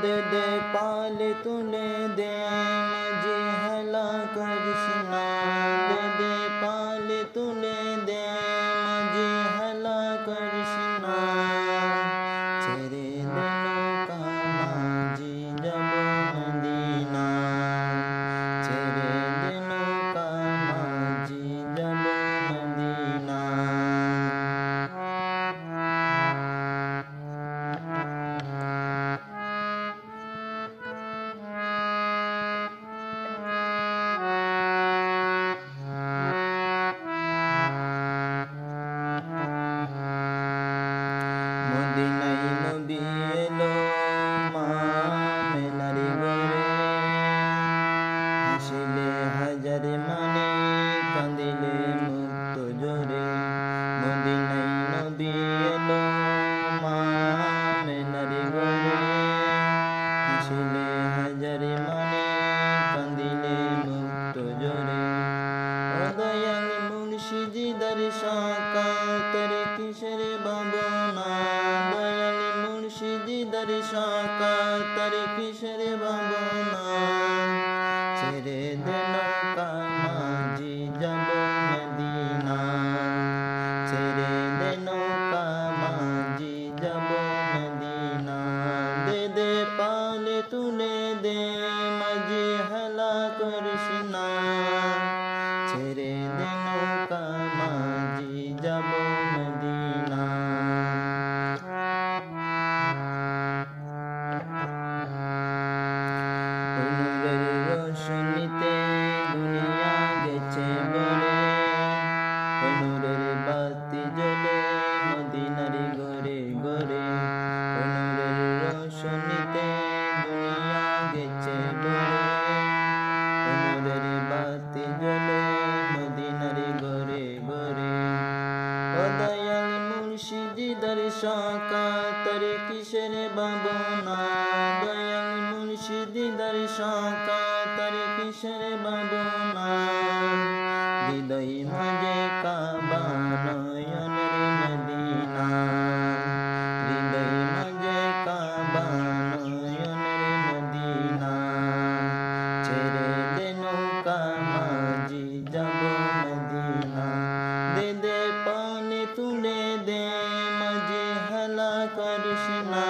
दे दे पाल तुले दे मुझे हला कृष्णा दे दे पाल तुले दे मुझे हला कृष्णा तेरे दिलों का मांझी जब मदीना तेरे दिलों का मांझी जब मदीना মদিনায় নবী এলো মা মেনারি ঘরে হাসিলে হাজার মানে কাঁদিলে মুক্ত জোরে মদিনায় নবী এলো মা মেনারি ঘরে হাসিলে হাজার মানে কাঁদিলে মুক্ত জোরে দয়াল মুর্শিদি দর্শকা তরে কিসের ভাবনা দয়াল মুর্শিদি দর্শকা তরে কিসের ভাবনা ছেড়ে দেন কামাজি যাব মদিনা ছেড়ে দেন কামাজি যাব মদিনা দে দে পালে তুলে দে মাঝি হলা কৃষ্ণা ছেড়ে দেন কামাজি যাব মদিনা নূরের রোশনীতে দুনিয়া গেছে ভরে নূরের বাতি জ্বলে মদিনার ঘরে ঘরে নূরের রোশনীতে দুনিয়া গেছে ভরে নূরের বাতি জ্বলে মদিনার ঘরে ঘরে ও দয়াল মুর্শিদি দর্শকা তরে কিসের ভাবনা দয়াল মুর্শিদি দর্শকা তরে কিসের ভাবনা হৃদয় মাঝে কাবা নয়নের মদিনা হৃদয় মাঝে কাবা নয়নের মদিনা ছেড়ে দেন কামাজি যাব মদিনা দে দে পানি তুলে দে মাঝে হলা কৃষ্ণা